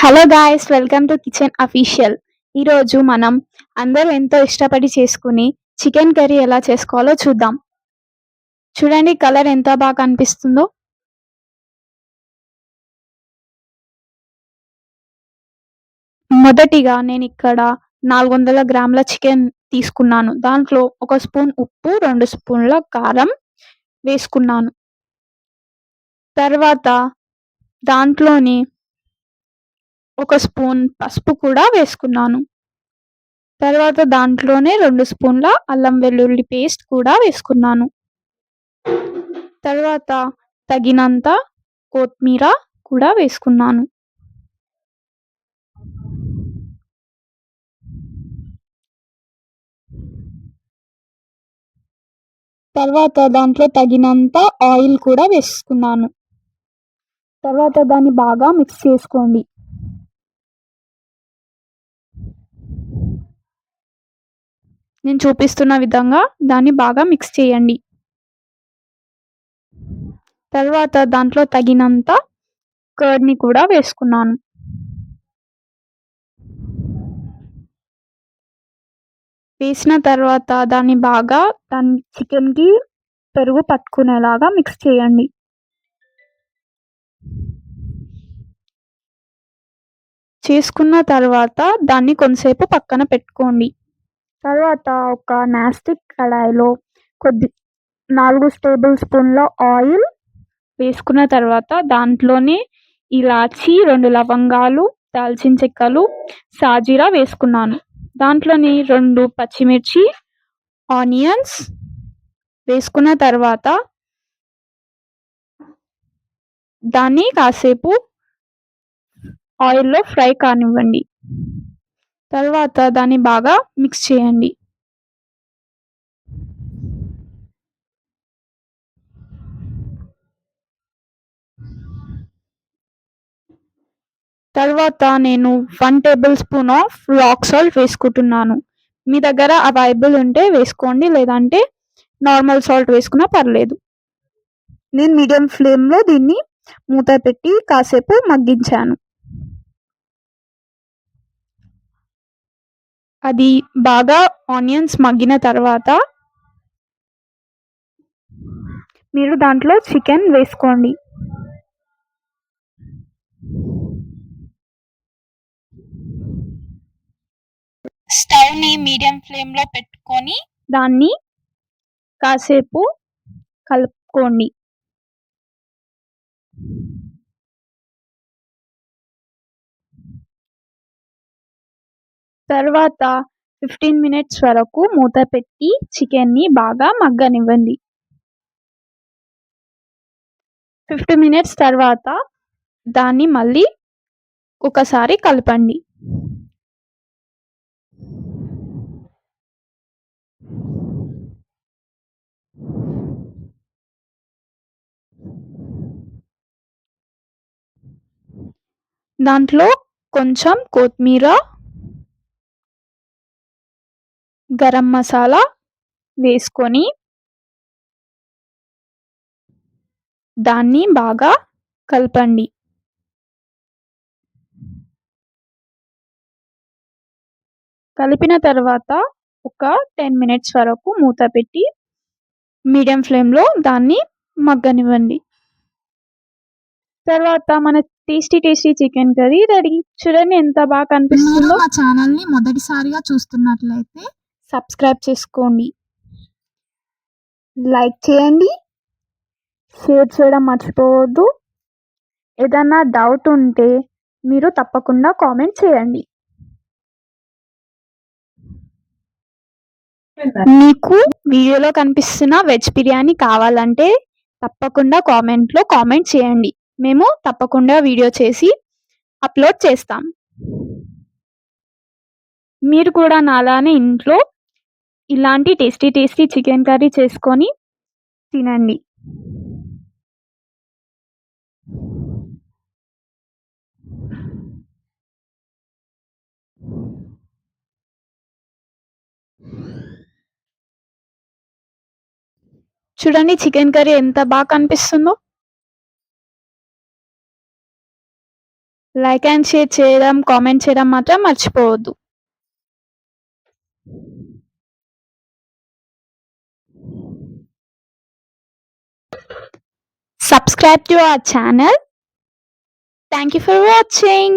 Hello guys, welcome to kitchen official. ఈరోజు మనం అందరూ ఎంతో ఇష్టపడి చేసుకుని చికెన్ కర్రీ ఎలా చేసుకోవాలో చూద్దాం. చూడండి, కలర్ ఎంత బాగా కనిపిస్తుందో. మొదటిగా నేను ఇక్కడ 400 గ్రాముల చికెన్ తీసుకున్నాను. దాంట్లో 1 స్పూన్ ఉప్పు, 2 స్పూన్ల కారం వేసుకున్నాను. తర్వాత దాంట్లోని 1 స్పూన్ పసుపు కూడా వేసుకున్నాను. తర్వాత దాంట్లోనే 2 స్పూన్ల అల్లం వెల్లుల్లి పేస్ట్ కూడా వేసుకున్నాను. తర్వాత తగినంత కొత్తిమీర కూడా వేసుకున్నాను. తర్వాత దాంట్లో తగినంత ఆయిల్ కూడా వేసుకున్నాను. తర్వాత దాన్ని బాగా మిక్స్ చేసుకోండి. నేను చూపిస్తున్న విధంగా దాన్ని బాగా మిక్స్ చేయండి. తర్వాత దాంట్లో తగినంత కర్డ్ని కూడా వేసుకున్నాను. వేసిన తర్వాత దాన్ని బాగా చికెన్కి పెరుగు పట్టుకునేలాగా మిక్స్ చేయండి. చేసుకున్న తర్వాత దాన్ని కొంతసేపు పక్కన పెట్టుకోండి. తర్వాత ఒక నాస్టిక్ కడాయిలో 4 టేబుల్ స్పూన్ల ఆయిల్ వేసుకున్న తర్వాత దాంట్లోనే ఇలాచి, 2 లవంగాలు, దాల్చిన చెక్కలు, సాజీరా వేసుకున్నాను. దాంట్లోని 2 పచ్చిమిర్చి, ఆనియన్స్ వేసుకున్న తర్వాత దాన్ని కాసేపు ఆయిల్లో ఫ్రై కానివ్వండి. తర్వాత దాన్ని బాగా మిక్స్ చేయండి. తర్వాత నేను 1 table spoon of rock salt వేసుకుంటున్నాను. మీ దగ్గర అవైలబుల్ ఉంటే వేసుకోండి, లేదంటే నార్మల్ సాల్ట్ వేసుకున్నా పర్లేదు. నేను మీడియం ఫ్లేమ్లో దీన్ని మూత పెట్టి కాసేపు మగ్గించాను. అది బాగా ఆనియన్స్ మగ్గిన తర్వాత మీరు దాంట్లో చికెన్ వేసుకోండి. స్టవ్ని మీడియం ఫ్లేమ్లో పెట్టుకొని దాన్ని కాసేపు కలుపుకోండి. తర్వాత 15 మినిట్స్ వరకు మూత పెట్టి చికెన్ని బాగా మగ్గనివ్వండి. 50 మినిట్స్ తర్వాత దాన్ని మళ్ళీ ఒకసారి కలపండి. దాంట్లో కొంచెం కొత్తిమీర, గరం మసాలా వేసుకొని దాన్ని బాగా కలపండి. కలిపిన తర్వాత ఒక 10 మినిట్స్ వరకు మూత పెట్టి మీడియం ఫ్లేమ్లో దాన్ని మగ్గనివ్వండి. తర్వాత మన టేస్టీ చికెన్ కర్రీ రెడీ. చూడండి ఎంత బాగా కనిపిస్తుందో. మా ఛానల్ని మొదటిసారిగా చూస్తున్నట్లయితే సబ్స్క్రైబ్ చేసుకోండి, లైక్ చేయండి, షేర్ చేయడం మర్చిపోవద్దు. ఏదైనా డౌట్ ఉంటే మీరు తప్పకుండా కామెంట్ చేయండి. మీకు వీడియోలో కనిపిస్తున్న వెజ్ బిర్యానీ కావాలంటే తప్పకుండా కామెంట్లో కామెంట్ చేయండి. మేము తప్పకుండా వీడియో చేసి అప్లోడ్ చేస్తాం. మీరు కూడా నాలానే ఇంట్లో ఇలాంటి టేస్టీ చికెన్ కర్రీ చేసుకొని తినండి. చూడండి చికెన్ కర్రీ ఎంత బాగా కనిపిస్తుందో. లైక్ అండ్ షేర్ చేయడం, కామెంట్ చేయడం మాత్రం మర్చిపోవద్దు. Subscribe to our channel. Thank you for watching.